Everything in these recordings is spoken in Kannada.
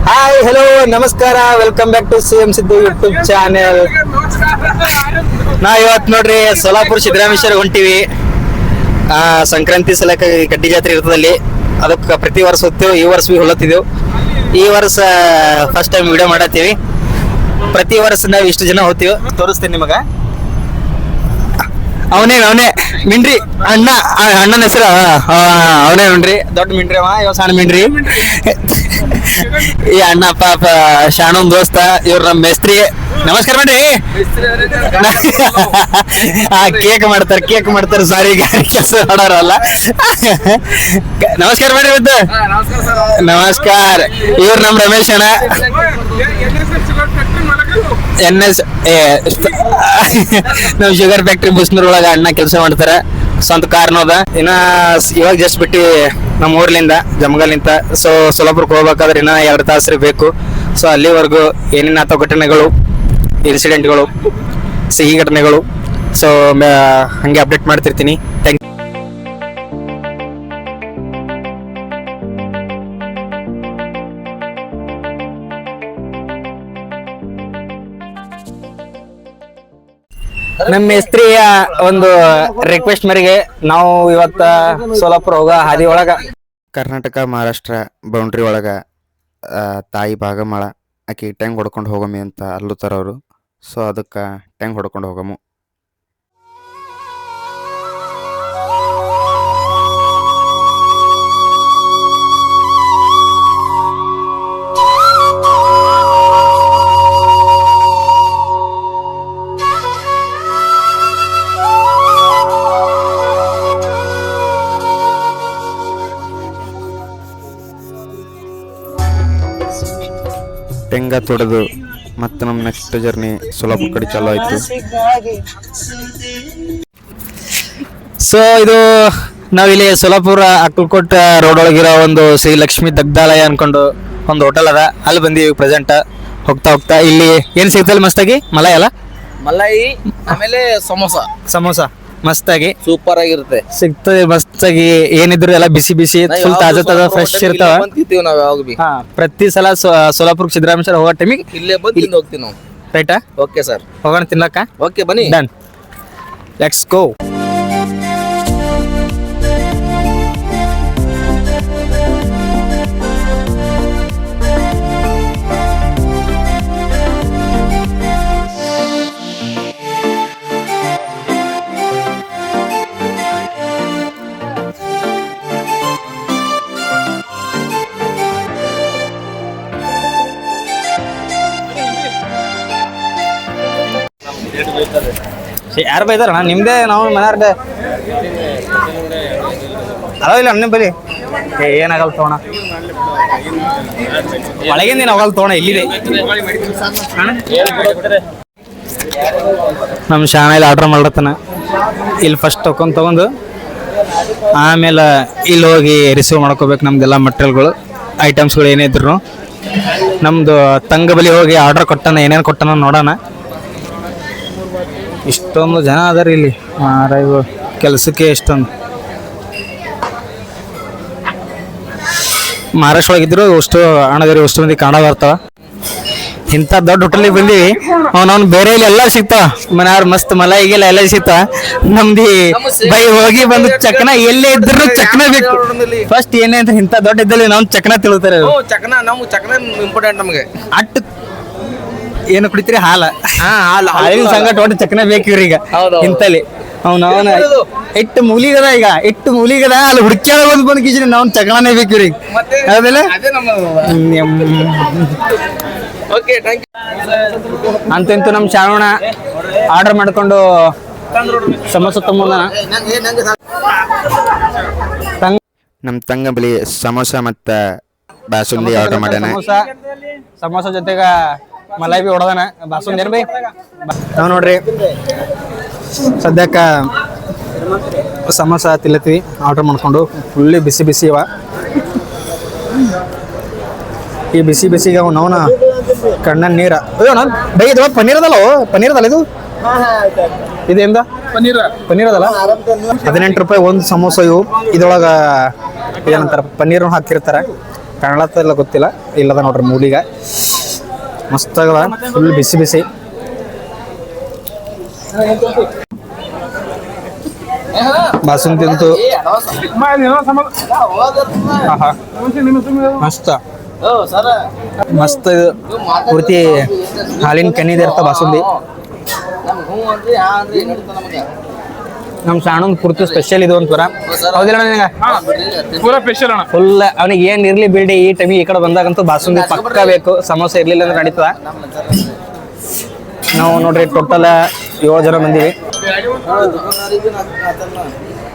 ಹಾಯ್ ಹಲೋ ನಮಸ್ಕಾರ, welcome back to CM Siddu YouTube channel. ಇವತ್ತು ನೋಡ್ರಿ ಸೋಲಾಪುರ ಸಿದ್ದರಾಮೇಶ್ವರ ಹೊಂಟಿವಿ. ಸಂಕ್ರಾಂತಿ ಸಲಕ ಗಡ್ಡಿ ಜಾತ್ರೆ ಇರ್ತದಲ್ಲಿ ಅದಕ್ಕೆ ಪ್ರತಿ ವರ್ಷ ಹೋಗ್ತೇವೆ. ಈ ವರ್ಷ ಹೊಲತ್ತಿದ್ದೆವು. ಈ ವರ್ಷ ಫಸ್ಟ್ ಟೈಮ್ ವಿಡಿಯೋ ಮಾಡತ್ತೀವಿ. ಪ್ರತಿ ವರ್ಷ ನಾವು ಇಷ್ಟು ಜನ ಹೋಗ್ತೀವಿ. ತೋರಿಸ್ತೀನಿ ನಿಮಗ. ಅವನೇ ಮಿಂಡ್ರಿ ಅಣ್ಣನ ಹೆಸರು ಅವನೇ ನೋಡ್ರಿ. ದೊಡ್ಡ ಮಿಂಡ್ರಿ ಅವ, ಇವ ಸಣ್ಣ ಮಿಂಡ್ರಿ. ಈ ಅಣ್ಣ ಪಾಪ ಶಾಣನ್ ದೋಸ್ತ. ಇವ್ರ ನಮ್ಮ ಮೇಸ್ತ್ರಿ. ನಮಸ್ಕಾರ ಮಾಡ್ರಿ. ಕೇಕ್ ಮಾಡ್ತಾರ ಸಾರಿ, ಕೆಲಸ ಮಾಡೋರಲ್ಲ. ನಮಸ್ಕಾರ ಮಾಡ್ರಿ. ಇವತ್ತು ನಮಸ್ಕಾರ. ಇವ್ರ ನಮ್ ರಮೇಶ್ ಅಣ್ಣ. ನಾವ್ ಶುಗರ್ ಫ್ಯಾಕ್ಟ್ರಿ ಬುಸ್ನೂರ್ ಒಳಗ ಅಣ್ಣ ಕೆಲಸ ಮಾಡ್ತಾರ. ಸ್ವಂತ ಕಾರ್ನೋದ. ಇನ್ನ ಇವಾಗ ಜಸ್ಟ್ ಬಿಟ್ಟು ನಮ್ಮ ಊರ್ಲಿಂದ ಜಮಗಲ್ನಿಂದ ಸೋಲಾಪುರಕ್ಕೆ ಹೋಗ್ಬೇಕಾದ್ರೆ ಇನ್ನ 2 ತಾಸು ಬೇಕು. ಸೊ ಅಲ್ಲಿವರೆಗೂ ಏನೇನು ಆತ ಘಟನೆಗಳು, ಇನ್ಸಿಡೆಂಟ್ಗಳು, ಸಿಹಿ ಘಟನೆಗಳು, ಸೊ ಹಂಗೆ ಅಪ್ಡೇಟ್ ಮಾಡ್ತಿರ್ತೀನಿ. Thank you. ನಮ್ಮ ಮೇಸ್ತ್ರಿಯ ಒಂದು ರಿಕ್ವೆಸ್ಟ್ ಮೇರೆಗೆ ನಾವು ಇವತ್ತ ಸೋಲಾಪುರ ಹೋಗ ಹಾದಿ ಒಳಗ ಕರ್ನಾಟಕ ಮಹಾರಾಷ್ಟ್ರ ಬೌಂಡ್ರಿ ಒಳಗ ತಾಯಿ ಭಾಗಮಳ ಆಕಿ ಟ್ಯಾಂಗ್ ಹೊಡ್ಕೊಂಡು ಹೋಗಮಿ ಅಂತ ಅಲ್ಲುತ್ತಾರ ಅವರು. ಸೊ ಅದಕ್ಕೆ ಟ್ಯಾಂಗ್ ಹೊಡ್ಕೊಂಡು ಹೋಗಮು. ಟೆಂಗ ತೊಡೆದು ಮತ್ತೆ ನಮ್ಮ ನೆಕ್ಸ್ಟ್ ಜರ್ನಿ ಸೋಲಾಪುರ ಕಡೆ ಚಾಲೂ ಆಯ್ತು. ಸೊ ಇದು ನಾವಿಲ್ಲಿ ಸೋಲಾಪುರ ಅಕ್ಕಲ್ಕೋಟ್ ರೋಡ್ ಒಳಗಿರೋ ಒಂದು ಶ್ರೀ ಲಕ್ಷ್ಮೀ ದಗ್ಧಾಲಯ ಅನ್ಕೊಂಡು ಒಂದು ಹೋಟೆಲ್ ಅದ. ಅಲ್ಲಿ ಬಂದೀವಿ ಪ್ರೆಸೆಂಟ್. ಹೋಗ್ತಾ ಇಲ್ಲಿ ಏನ್ ಸಿಗ್ತಲ್ಲ ಮಸ್ತಾಗಿ ಮಲೈ ಅಲ್ಲ, ಮಲಾಯಿ ಆಮೇಲೆ ಸಮೋಸ ಮಸ್ತಾಗಿ ಸೂಪರ್ ಆಗಿರುತ್ತೆ, ಸಿಗ್ತದೆ ಮಸ್ತಾಗಿ. ಏನಿದ್ರು ಎಲ್ಲ ಬಿಸಿ ಫುಲ್ ತಾಜಾ ಫ್ರೆಶ್ ಇರ್ತಾವ. ನಾವ್ ಯಾವಾಗ ಬಿ ಪ್ರತಿ ಸಲ ಸೋಲಾಪುರ ಸಿದ್ದರಾಮೇಶ್ವರ ಹೋಗೋ ಟೈಮಿಗೆ ಇಲ್ಲೇ ಬಂದು ಹೋಗ್ತೀವಿ ನಾವು. ರೈಟಾ? ಓಕೆ ಸರ್, ಹೋಗೋಣ ತಿನ್ನಕ್ಕ. ಓಕೆ ಬನ್ನಿ, ಡನ್, ಲೆಟ್ಸ್ ಗೋ. ಯಾರು ಬೈತಾರ ನಿಮ್ದೇ? ನಾವು ಮನೆಯವ್ರದ್ದೇ ಅಲ್ಲ ಇಲ್ಲ ಅಣ್ಣ ಬಲಿ ಏನಾಗಲ್ಲ ತೋಣ ಒಳಗಿಂದ ಏನು ಹೋಗಲ್ಲ ತೋಣ. ಇಲ್ಲಿದೆ ನಮ್ಮ ಶಾಣ ಇಲ್ಲಿ ಆರ್ಡ್ರ್ ಮಾಡ್ಲತ್ತಾನ. ಇಲ್ಲಿ ಫಸ್ಟ್ ತಗೊಂಡು ಆಮೇಲೆ ಇಲ್ಲಿ ಹೋಗಿ ರಿಸೀವ್ ಮಾಡ್ಕೋಬೇಕು ನಮ್ದೆಲ್ಲ ಮಟೀರಿಯಲ್ಗಳು, ಐಟಮ್ಸ್ಗಳು ಏನೇ ಇದ್ರು. ನಮ್ಮದು ತಂಗ ಬಲಿ ಹೋಗಿ ಆರ್ಡ್ರ್ ಕೊಟ್ಟಾನ, ಏನೇನು ಕೊಟ್ಟಾನ ನೋಡೋಣ. ಇಷ್ಟೊಂದು ಜನ ಅದಾರ ಇಲ್ಲಿ ಮಾರಾಯ ಕೆಲಸಕ್ಕೆ. ಎಷ್ಟೊಂದು ಮಹಾರಾಷ್ಟ್ರ ಒಳಗಿದ್ರು ಅಷ್ಟು ಹಣದರಿ, ಅಷ್ಟು ಮಂದಿ ಕನ್ನಡ ಬರ್ತಾವ. ಇಂಥ ದೊಡ್ಡ ಹೋಟೆಲಿಗೆ ಬಂದೀವಿ. ಅವ್ನು ಬೇರೆ ಇಲ್ಲಿ ಎಲ್ಲ ಸಿಗ್ತಾವ. ಮನೆಯವ್ರು ಮಸ್ತ್ ಮಲಾಯಿಗೆಲ್ಲ ಎಲ್ಲ ಸಿಗ್ತಾವ. ನಮ್ದು ಬೈ ಹೋಗಿ ಬಂದು ಚಕ್ನ ಎಲ್ಲೇ ಇದ್ರು ಚಕ್ನ ಬೇಕು ಫಸ್ಟ್. ಏನೇ ಅಂತ ಇಂಥ ದೊಡ್ಡ ಇದ್ದಲ್ಲಿ ನಾವು ಚಕ್ನ ತಿಳ್ತಾರೆ. ಚಕ್ನ ಇಂಪಾರ್ಟೆಂಟ್ ನಮಗೆ. ಅಟ್ಟು ಏನು ಕುಡಿತೀರಿ? ಹಾಲಿನ ಸಂಗಟ ಒಟ್ಟು ಚಕ್ನ ಬೇಕು ಇವ್ರೀಗ ಇಂತಲ್ಲಿ. ಅವನ ಇಟ್ಟು ಮೂಲಿಗದ, ಈಗ ಇಟ್ಟು ಮೂಲಿಗದ ಅಲ್ಲಿ ಹುಡ್ಕ್ಯಾಡ ಬಂದು ಕಿಚಡಿ ನಾವು ಚಕ್ನಾನೇ ಬೇಕು ಇವ್ರಿಗೆ. ಹೌದಿಲ್ಲ? ಅಂತಂತೂ ನಮ್ಮ ಶಾವಣ ಆರ್ಡರ್ ಮಾಡ್ಕೊಂಡು ಸಮೋಸ ತಗೊಂಡ ನಮ್ಮ ತಂಗ ಬಳಿ ಸಮೋಸ ಮತ್ತು ಬಾಸುಂದಿ ಆರ್ಡರ್ ಮಾಡ್ಯಾನ. ಸಮೋಸ ಜೊತೆಗ ಮಲೈ ಬಿ ಹೊಡೆದಾನ. ಬಾಸುಂದಿ ಬೈ ನಾವು ನೋಡ್ರಿ ಸದ್ಯಕ್ಕ ಸಮೋಸ ತಿಲ್ಲತ್ತೀವಿ ಆರ್ಡರ್ ಮಾಡ್ಕೊಂಡು. ಫುಲ್ಲಿ ಬಿಸಿ ಇವ. ಈ ಬಿಸಿಗೆ ಅವು ನಾವನ ಕಣ್ಣ ನೀರ. ಅಯ್ಯೋ ನಾನು ಬೈ ಇದು ಪನ್ನೀರ್ ಅದಲ್ಲ ಇದು ಇದೇಂದ ಪನ್ನೀರ್ ಅದಲ್ಲ. 18 ರೂಪಾಯಿ ಒಂದು ಸಮೋಸ ಇವು. ಇದ್ರೊಳಗೆ ಏನಂತಾರೆ ಪನ್ನೀರ್ ಹಾಕಿರ್ತಾರೆ. ಕಾಣಲತ್ತಿಲ್ಲ ಗೊತ್ತಿಲ್ಲ, ಇಲ್ಲದ ನೋಡ್ರಿ ಮೂಲಿಗ ಮಸ್ತ್ ಆಗದ, ಫುಲ್ ಬಿಸಿ ಬಿಸಿ. ಬಾಸುಂದಿ ಅಂತೂ ಮಸ್ತ್ ಮಸ್ತ್. ಇದು ಪೂರ್ತಿ ಹಾಲಿನ ಕೆನ್ನಿದೆ ಇರ್ತಾವ ಬಾಸುಂದಿ. ನಮ್ಮ ಸಾಣನ್ ಪೂರ್ತಿ ಸ್ಪೆಷಲ್ ಇದು ಒಂಥರ, ಹೌದಿಲ್ಲ ನನಗೆ ಫುಲ್. ಅವನಿಗೆ ಏನ್ ಇರ್ಲಿ ಬಿಡಿ, ಈ ಟೈಮಿಗೆ ಈ ಕಡೆ ಬಂದಾಗಂತೂ ಬಾಸುಂದಿ ಪಕ್ಕ ಬೇಕು. ಸಮೋಸ ಇರ್ಲಿಲ್ಲ ಅಂದ್ರೆ ನಡೀತದ. ನಾವು ನೋಡ್ರಿ ಟೋಟಲ್ 7 ಜನ ಬಂದೀವಿ,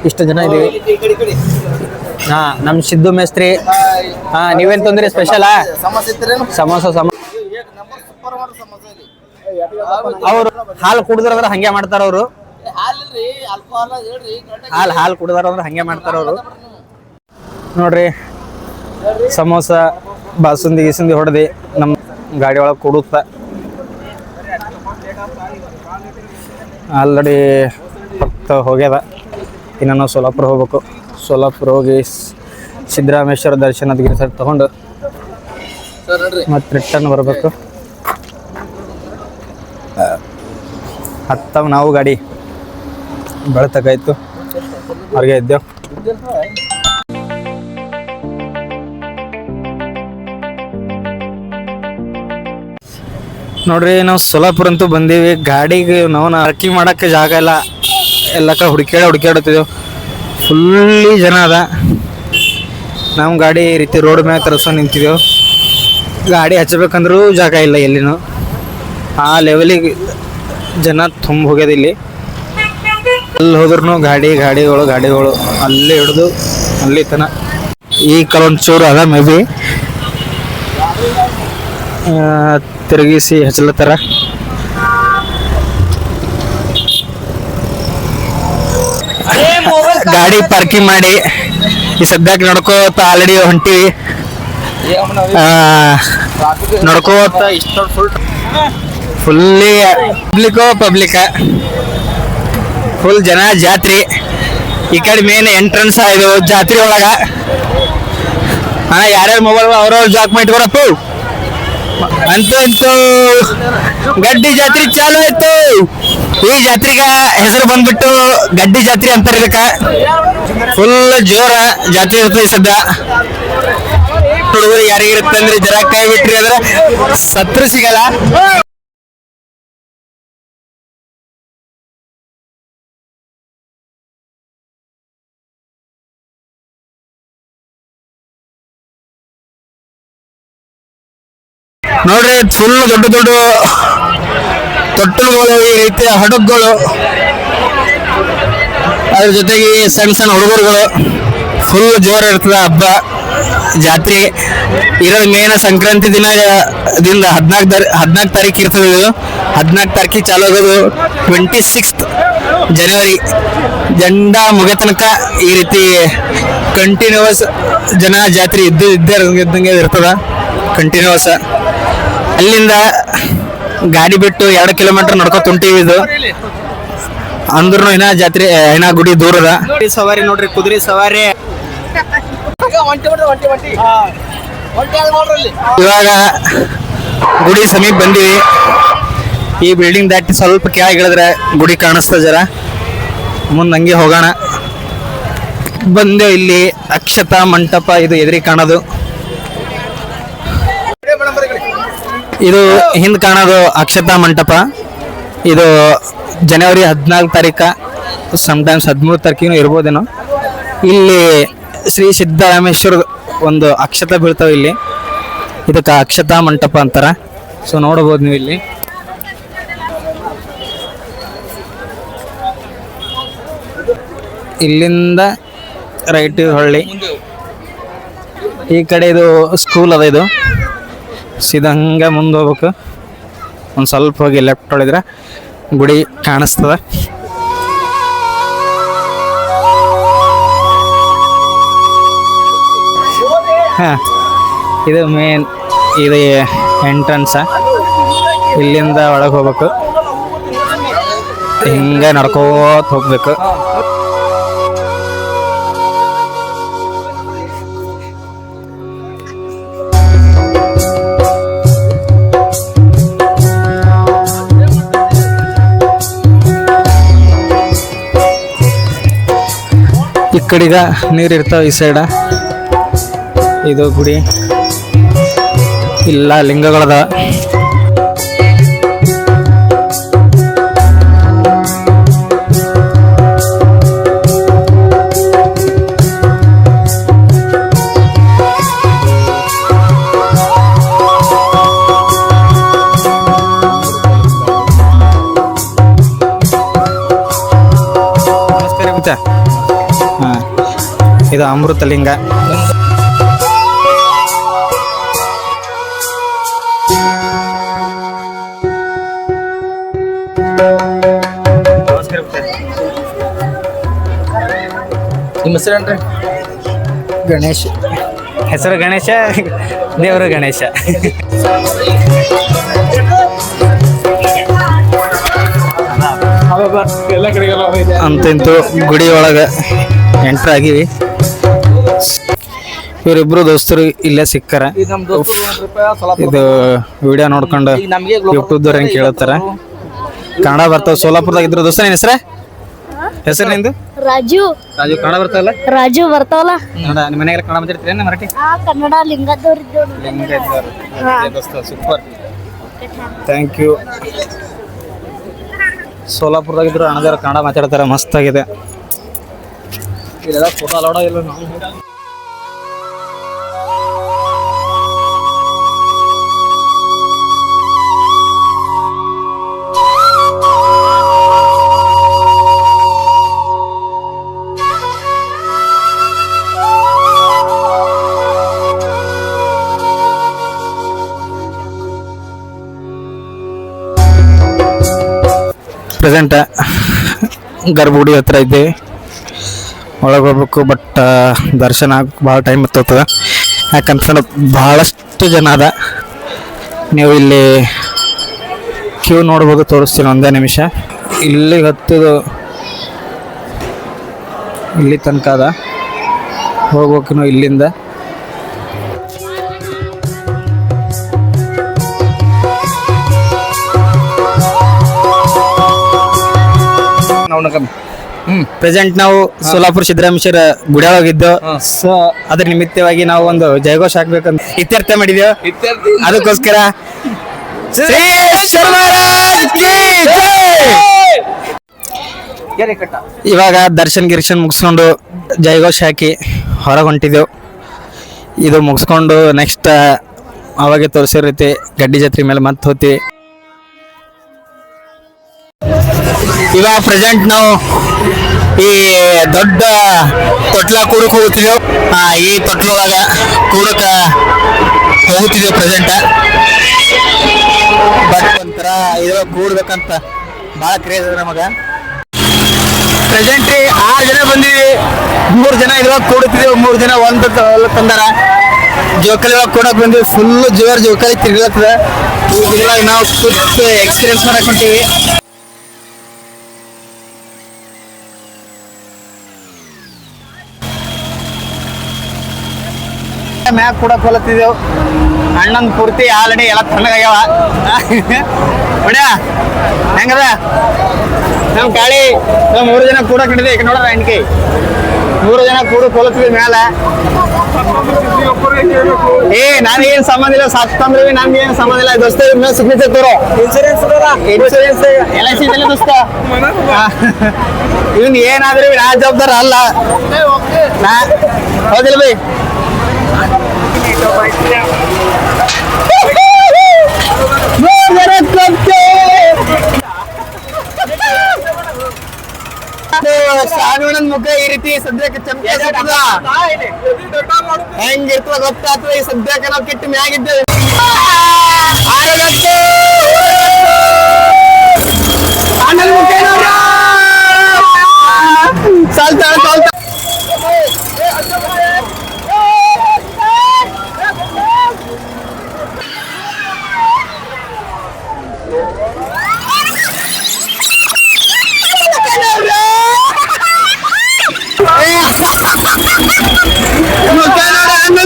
ಇಷ್ಟು ಜನ ಇದೀವಿ. ಹಾ, ನಮ್ ಸಿದ್ದು ಮೇಸ್ತ್ರಿ. ಹಾ, ನೀವೇನ್ ತಂದ್ರಿ ಸ್ಪೆಷಲ್? ಸಮೋಸ. ಅವ್ರು ಹಾಲು ಕುಡಿದ್ರಂದ್ರೆ ಹಂಗೆ ಮಾಡ್ತಾರ ಅವರು. ಹಾಲು ಕುಡಿದಾರಂದ್ರೆ ಹಂಗೆ ಮಾಡ್ತಾರ ಅವರು. ನೋಡ್ರಿ ಸಮೋಸ ಬಾಸುಂದಿ ಗೀಸುಂದಿ ಹೊಡೆದಿ ನಮ್ಮ ಗಾಡಿ ಒಳಗೆ ಕೊಡುತ್ತ. ಆಲ್ರೆಡಿ ಹೊತ್ತು ಹೋಗ್ಯದ. ಇನ್ನು ನಾವು ಸೋಲಾಪುರ ಹೋಗ್ಬೇಕು. ಸೋಲಾಪುರ ಹೋಗಿ ಸಿದ್ದರಾಮೇಶ್ವರ ದರ್ಶನದ ಗಿರಿ ಸರ್ ತಗೊಂಡು ಮತ್ತೆ ರಿಟರ್ನ್ ಬರಬೇಕು. ಹತ್ತವ ನಾವು ಗಾಡಿ ಬೆಳತಕ್ಕಾಯ್ತು, ಹೊರಗೆ ಇದ್ದೇವೆ. ನೋಡ್ರಿ ನಾವು ಸೋಲಾಪುರ ಅಂತೂ ಬಂದೀವಿ. ಗಾಡಿಗೆ ನಾವು ಪಾರ್ಕಿಂಗ್ ಮಾಡೋಕ್ಕೆ ಜಾಗ ಇಲ್ಲ, ಎಲ್ಲ ಕಡೆ ಹುಡುಕ್ಯಾಡುತ್ತಿದ್ದೆವು. ಫುಲ್ಲಿ ಜನ ಅದ. ನಮ್ಮ ಗಾಡಿ ಈ ರೀತಿ ರೋಡ್ ಮ್ಯಾಗ ತರಿಸ್ಕೊಂಡು ನಿಂತಿದ್ದೆವು. ಗಾಡಿ ಹಚ್ಚಬೇಕಂದ್ರೂ ಜಾಗ ಇಲ್ಲ ಎಲ್ಲಿನೂ. ಆ ಲೆವೆಲಿಗೆ ಜನ ತುಂಬ ಹೋಗ್ಯದ ಇಲ್ಲಿ. ಅಲ್ಲಿ ಹೋದ್ರೂ ಗಾಡಿಗಳು ಅಲ್ಲೇ ಹಿಡಿದು ಅಲ್ಲಿ ತನ. ಈ ಕೆಲವೊಂದು ಚೂರು ಅದ ಮೇ ಬಿ ತಿರುಗಿಸಿ ಹಚ್ಚಲತ್ತಾರ. ಗಾಡಿ ಪಾರ್ಕಿಂಗ್ ಮಾಡಿ ಈ ಸದ್ಯಕ್ಕೆ ನಡ್ಕೋತ ಆಲ್ರೆಡಿ ಹೊಂಟಿವಿ. ನಡ್ಕೋತ ಇಷ್ಟೊಂದು ಫುಲ್ಲಿ ಪಬ್ಲಿಕ್ ಫುಲ್ ಜನ. ಜಾತ್ರೆ ಈ ಕಡೆ ಮೇನ್ ಎಂಟ್ರೆನ್ಸ್ ಇದು ಜಾತ್ರೆ ಒಳಗ. ಯಾರ್ಯಾರ ಮೊಬೈಲ್ ಅವ್ರವ್ರ ಜಾಕ್ ಮಾಡಿಟ್ಕೊರಪ್ಪ. ಅಂತೂ ಗಡ್ಡಿ ಜಾತ್ರೆ ಚಾಲು ಆಯ್ತು. ಈ ಜಾತ್ರೆಗ ಹೆಸರು ಬಂದ್ಬಿಟ್ಟು ಗಡ್ಡಿ ಜಾತ್ರೆ ಅಂತಾರೆ. ಇದಕ್ಕ ಫುಲ್ ಜೋರ ಜಾತ್ರೆ ಇರ್ತದೆ ಸದ್ಯ. ಹುಡುಗರು ಯಾರಿಗಿರುತ್ತೆ ಅಂದ್ರೆ ಜರ ಕೈ ಬಿಟ್ರಿ ಅಂದ್ರೆ ಸತ್ರು ಸಿಗಲ್ಲ. ನೋಡ್ರಿ ಫುಲ್ ದೊಡ್ಡ ತೊಟ್ಟಲುಗಳು, ಈ ರೀತಿಯ ಹಡಗುಗಳು, ಅದ್ರ ಜೊತೆಗೆ ಸಣ್ಣ ಹುಡುಗರುಗಳು. ಫುಲ್ ಜೋರ ಇರ್ತದ ಹಬ್ಬ ಜಾತ್ರೆ. ಇರೋದು ಮೇನ್ ಸಂಕ್ರಾಂತಿ ದಿನದಿಂದ 14 ತಾರೀಕು ಇರ್ತದೆ. ಇದು 14 ತಾರೀಕಿಗೆ ಚಾಲು ಆಗೋದು 26 ಜನವರಿ. ಜಂಡ ಮುಗಿಯ ತನಕ ಈ ರೀತಿ ಕಂಟಿನ್ಯೂಸ್ ಜನ ಜಾತ್ರೆ ಇದ್ದಂಗೆ ಇರ್ತದ ಕಂಟಿನ್ಯೂಸ್. ಅಲ್ಲಿಂದ ಗಾಡಿ ಬಿಟ್ಟು 2 ಕಿಲೋಮೀಟರ್ ನಡ್ಕೊತ ಹೊಂಟೀವಿ. ಇದು ಅಂದ್ರೂ ಜಾತ್ರೆ ಗುಡಿ ದೂರದ. ಸವಾರಿ ನೋಡ್ರಿ, ಕುದುರೆ ಸವಾರಿ. ಇವಾಗ ಗುಡಿ ಸಮೀಪ ಬಂದಿವಿ. ಈ ಬಿಲ್ಡಿಂಗ್ ದಾಟಿ ಸ್ವಲ್ಪ ಕೆಳಗೆ ಇಳಿದ್ರೆ ಗುಡಿ ಕಾಣಿಸ್ತಾ ಜರ. ಮುಂದೆ ಹಂಗೆ ಹೋಗೋಣ. ಬಂದೆ ಇಲ್ಲಿ ಅಕ್ಷತಾ ಮಂಟಪ, ಇದು ಎದುರಿಗೆ ಕಾಣೋದು. ಇದು ಹಿಂದೆ ಕಾಣೋದು ಅಕ್ಷತಾ ಮಂಟಪ. ಇದು ಜನವರಿ 14 ತಾರೀಕು, ಸಮ್ಟೈಮ್ಸ್ 13 ತಾರೀಕಿನೂ ಇರ್ಬೋದೇನೋ. ಇಲ್ಲಿ ಶ್ರೀ ಸಿದ್ದರಾಮೇಶ್ವರ ಒಂದು ಅಕ್ಷತೆ ಬೀಳ್ತಾವೆ ಇಲ್ಲಿ. ಇದಕ್ಕೆ ಅಕ್ಷತಾ ಮಂಟಪ ಅಂತಾರ. ಸೊ ನೋಡಬಹುದು ನೀವು ಇಲ್ಲಿ. ಇಲ್ಲಿಂದ ರೈಟ್ ಹೊಳ್ಳಿ. ಈ ಕಡೆ ಇದು ಸ್ಕೂಲ್ ಅದ. ಇದು ಸಿದಂಗ ಮುಂದೆ ಹೋಗ್ಬೇಕು. ಒಂದು ಸ್ವಲ್ಪ ಹೋಗಿ ಲೆಫ್ಟ್ ಹೊಳಿದ್ರೆ ಗುಡಿ ಕಾಣಿಸ್ತದ. ಇದು ಮೇನ್, ಇದು ಎಂಟ್ರನ್ಸ. ಇಲ್ಲಿಂದ ಒಳಗೆ ಹೋಗ್ಬೇಕು. ಹಿಂಗೆ ನಡ್ಕೋತ ಹೋಗ್ಬೇಕು. ಕಡೆಗ ನೀರು ಇರ್ತಾವ ಈ ಸೈಡ. ಇದು ಗುಡಿ ಇಲ್ಲ ಲಿಂಗಗಳದ. ನಮಸ್ಕಾರ ಮಿತ್ರ. ಹಾಂ, ಇದು ಅಮೃತಲಿಂಗ. ನಿಮ್ಮ ಹೆಸರೇನ್ರಿ? ಗಣೇಶ್. ಹೆಸರು ಗಣೇಶ, ದೇವರು ಗಣೇಶ. ಅಂತಂತೂ ಗುಡಿ ಒಳಗೆ ಎಂಟ್ರ್ ಆಗಿವಿ. ಇವರಿಬ್ರು ದೋಸ್ತರು ಇಲ್ಲೇ ಸಿಕ್ಕಾರ. ಈಗ ನಮ್ಮ ದೋಸ್ತರು ಇದು ವಿಡಿಯೋ ನೋಡ್ಕೊಂಡು ಈಗ ನಮಗೆ ಯೂಟ್ಯೂಬ್ದವ್ರು ಹೆಂಗೆ ಕೇಳತ್ತಾರ. ಕನ್ನಡ ಬರ್ತಾವ. ಸೋಲಾಪುರದಾಗ ಇದ್ರು ದೋಸ್ತ. ನಿನ್ನ ಹೆಸರು ನಿಂದು? ರಾಜು. ರಾಜು. ಕನ್ನಡ ಬರ್ತಾವಲ್ಲ? ರಾಜು ಬರ್ತಾವಲ್ಲ. ಕನ್ನಡ. ನಿಮ್ಮ ಮನೆಯಾಗ ಕನ್ನಡ ಮಾತಾಡ್ತೀರೇನ ಮರಾಠಿ? ಕನ್ನಡ ಲಿಂಗದವ್ರಿದ್ದೇವೆ. Super, thank you. ಸೋಲಾಪುರದಾಗ ಇದ್ರು ಅಣ್ಣದಾರ ಕನ್ನಡ ಮಾತಾಡ್ತಾರೆ. ಮಸ್ತ್ ಆಗಿದೆ. ಇಲ್ಲೆಲ್ಲ ಫೋಟೋ ಅಲೋಡ ಇಲ್ಲ. ಪ್ರೆಸೆಂಟ್ ಗರ್ಭಗುಡಿ ಹತ್ರ ಇದ್ದೀವಿ. ಒಳಗೆ ಹೋಗ್ಬೇಕು, ಬಟ್ ದರ್ಶನ ಭಾಳ ಟೈಮ್ ಹತ್ತದ. ಯಾಕಂತಂದ್ರೆ ಭಾಳಷ್ಟು ಜನ ಅದ. ನೀವು ಇಲ್ಲಿ ಕ್ಯೂ ನೋಡ್ಬೋದು. ತೋರಿಸ್ತೀನಿ ಒಂದೇ ನಿಮಿಷ. ಇಲ್ಲಿ ಹತ್ತದು ಇಲ್ಲಿ ತನಕ ಅದ. ಹೋಗ್ಬೇಕು ಇಲ್ಲಿಂದ. ಪ್ರೆಸೆಂಟ್ ನಾವು ಸೋಲಾಪುರ ಸಿದ್ದರಾಮೇಶ್ವರ ಗುಡಿ ಒಳಗಿದ್ದು. ಸೊ ಅದ್ರ ನಿಮಿತ್ತವಾಗಿ ನಾವು ಒಂದು ಜಯಘೋಷ ಹಾಕ್ಬೇಕಂತ ಇತ್ಯರ್ಥ ಮಾಡಿದೇವು. ಅದಕ್ಕೋಸ್ಕರ ಇವಾಗ ದರ್ಶನ್ ಗಿರ್ಶನ್ ಮುಗಿಸ್ಕೊಂಡು ಜಯಘೋಷ ಹಾಕಿ ಹೊರಗೆ ಹೊಂಟಿದ್ದೆವು. ಇದು ಮುಗಿಸ್ಕೊಂಡು ನೆಕ್ಸ್ಟ್ ಅವಾಗೆ ತೋರಿಸಿರೈತಿ ಗಡ್ಡಿ ಜಾತ್ರೆ ಮೇಲೆ ಮತ್ತೆ ಹೋಗ್ತೀವಿ. ಇವಾಗ ಪ್ರೆಸೆಂಟ್ ನಾವು ಈ ದೊಡ್ಡ ತೊಟ್ಲ ಕೂಡಕ್ಕೆ ಹೋಗ್ತಿದ್ದೆವು. ಈ ತೊಟ್ಲೊಳಗ ಕೂಡಕ್ಕೆ ಹೋಗ್ತಿದ್ದೆವು ಪ್ರೆಸೆಂಟ್. ಬಟ್ ಒಂಥರ ಇದು ಕೂಡ್ಬೇಕಂತ ಭಾಳ ಕ್ರೇಜ್ ಅದ ನಮಗ. ಪ್ರೆಸೆಂಟ್ 6 ಜನ ಬಂದಿವಿ. 3 ಜನ ಇದ್ರೊಳಗೆ ಕೂಡುತ್ತಿದ್ದೆವು. 3 ಜನ ಒಂದು ತಂದಾರ. ಜೋಕಾಲಿ ಒಳಗೆ ಕೂಡಕ್ಕೆ ಬಂದಿವಿ. ಫುಲ್ಲು ಜೋರ್ ಜೋಕಾಲಿ ತಿರ್ಗತ್ತದ. ಇದ್ರೊಳಗೆ ನಾವು ಕೂತು ಎಕ್ಸ್ಪೀರಿಯನ್ಸ್ ಮಾಡಕ್ ಹೊಂಟೀವಿ. ಮ್ಯಾಕ್ ಕೂಡ ಕೊಲತ್ತಿದ್ದೆವು. ಅಣ್ಣನ್ ಪೂರ್ತಿ ಆಲ್ರೆಡಿ ಎಲ್ಲ ತಣ್ಣಗಾಗ್ಯಾವ. ಹೊಡ್ಯ ಹೆಂಗದ ನಮ್ ಕಾಳಿ. ನಾವು 3 ಜನ ಕೂಡ ಕಟ್ಟಿದೆ. ಈಗ ನೋಡ್ರ ಹೆಣ್ಕಿ 3 ಜನ ಕೂಡ ಕೊಲತ್ತಿದ್ವಿ ಮ್ಯಾಲ. ನನಗೇನ್ ಸಂಬಂಧ ಇಲ್ಲ. ಸತ್ತಂದ್ರೆ ನಮ್ಗೆ ಏನ್ ಸಂಬಂಧ ಇಲ್ಲ. ದೋಸ್ತ ಸಿಗ್ನೇಚರ್ ತೋರೋ. ಇನ್ಸೂರೆನ್ಸ್ LIC ಇದೆಲ್ಲ ದೋಸ್ತ. ಇವನ್ ಏನಾದ್ರೂ ನಾ ಜವಾಬ್ದಾರ ಅಲ್ಲ. ಹೌದಿಲ್ಲ ಬೈ? ಸಾನೂನನ್ ಮುಖ ಈ ರೀತಿ ಸದ್ಯಕ್ಕೆ ಹೆಂಗಿರ್ತದ ಗೊತ್ತಾಗ್ತದೆ. ಈ ಸದ್ಯಕ್ಕೆ ನಾವು ಕೆಟ್ಟ ಮ್ಯಾಗಿದ್ದೇವೆ. ಸಾಲ್ತಾ ಮುಖ ನೋಡ.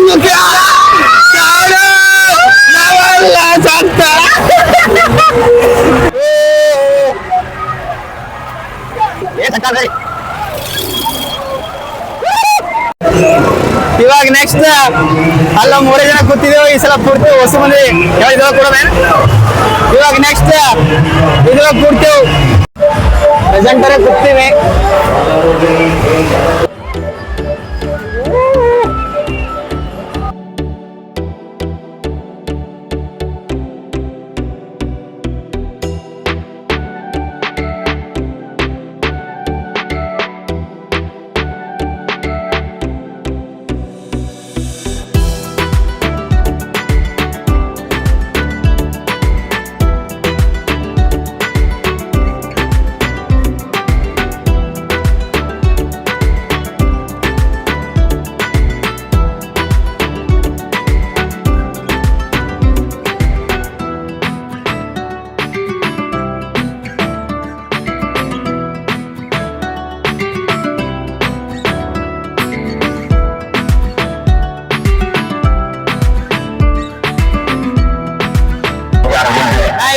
ಮುಖ ನೆಕ್ಸ್ಟ್ ಅಲ್ಲ 3 ಜನ ಕೂತಿದ್ದೇವೆ ಈ ಸಲ ಪೂರ್ತಿ ಹೊಸ ಮಂದಿ ಹೇಳಿದ್ವ ಕೂಡ ಇವಾಗ ನೆಕ್ಸ್ಟ್ ಇದ್ರೊಳಗೆ ಕೂಡ್ತೇವೆ ಪ್ರೆಸೆಂಟರೇ ಕೂಗ್ತೀವಿ.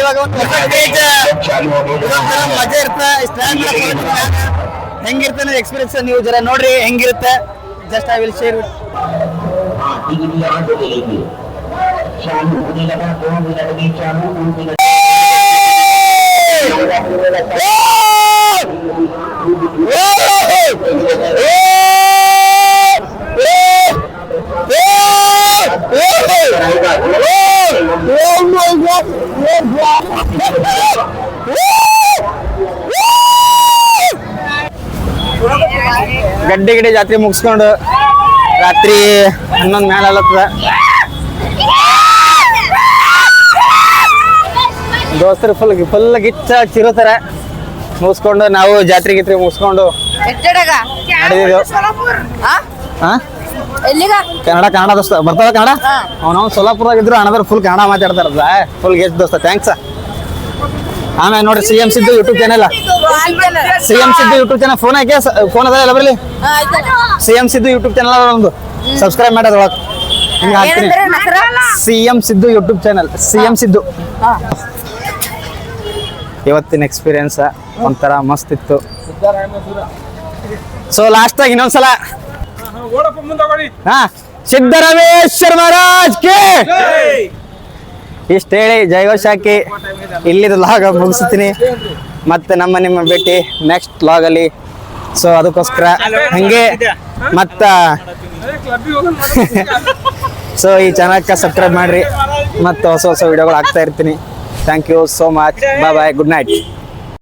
ಇವಾಗ ಒಂದು ಮಜಾ ಇರ್ತ ಹೆಂಗಿರ್ತಾನೆ ಎಕ್ಸ್ಪೀರಿಯನ್ಸ್ ನೀವು ಜರ ನೋಡ್ರಿ ಹೆಂಗಿರುತ್ತೆ. ಜಸ್ಟ್ ಐ ವಿಲ್ ಶೇರ್ ಗಡ್ಡೆ ಗಿಡೆ ಜಾತ್ರೆ ಮುಗಿಸ್ಕೊಂಡು ರಾತ್ರಿ 11 ಮೇಲೆ ಅಲ್ಲತ್ತದ. ದೋಸ್ತರು ಫುಲ್ ಗಿಚ್ಚ ಚಿರುತ್ತಾರೆ. ಮುಗಿಸ್ಕೊಂಡು ನಾವು ಜಾತ್ರೆ ಗಿತ್ರೆ ಮುಗಿಸ್ಕೊಂಡು ನಡೆದಿದ್ದೆವು. ಕನ್ನಡ ದೋಸ್ತ ಬರ್ತಾವ ಕನ್ನಡ. ನಾವು ಸೋಲಾಪುರದಾಗ ಇದ್ರು ಅಣ್ಣದ್ರ ಫುಲ್ ಕನ್ನಡ ಮಾತಾಡ್ತಾರ. ಫುಲ್ ಗೆಸ್ಟ್ ದೋಸ್ತ ಥ್ಯಾಂಕ್ಸ್. ಆಮೇಲೆ ನೋಡ್ರಿ CM Siddu YouTube channel. CM Siddu YouTube channel phone ಹಾಕಿ ಫೋನ್ ಅದ ಎಲ್ಲ ಬರಲಿ. CM ಸಿದ್ದು ಯೂಟ್ಯೂಬ್ ಚಾನಲ್ ಒಂದು ಸಬ್ಸ್ಕ್ರೈಬ್ ಮಾಡೋದ್ರೊಳಗೆ ಹಿಂಗೆ ಹಾಕ್ತೀನಿ. CM Siddu YouTube channel. CM Siddu. ಇವತ್ತಿನ ಎಕ್ಸ್ಪೀರಿಯನ್ಸ್ ಒಂಥರ ಮಸ್ತ್ ಇತ್ತು. ಸೊ ಲಾಸ್ಟ್ ಆಗಿ ಇನ್ನೊಂದ್ಸಲ ಸಿದ್ದರಾಮೇಶ್ವರ ಮಹಾರಾಜ್ ಕೆ ಇಷ್ಟ ಹೇಳಿ ಜೈಘೋಷ ಹಾಕಿ ಇಲ್ಲಿದ್ದು ಲಾಗ್ ಮುಗಿಸ್ತೀನಿ. ಮತ್ತೆ ನಿಮ್ಮ ಭೇಟಿ ನೆಕ್ಸ್ಟ್ ಲಾಗಲ್ಲಿ. ಸೊ ಅದಕ್ಕೋಸ್ಕರ ಹಂಗೆ ಮತ್ತ ಸೊ ಈ ಚಾನಲ್ಗೆ ಸಬ್ಸ್ಕ್ರೈಬ್ ಮಾಡ್ರಿ. ಮತ್ತೆ ಹೊಸ ವಿಡಿಯೋಗಳು ಹಾಕ್ತಾ ಇರ್ತೀನಿ. Thank you so much. Bye good night.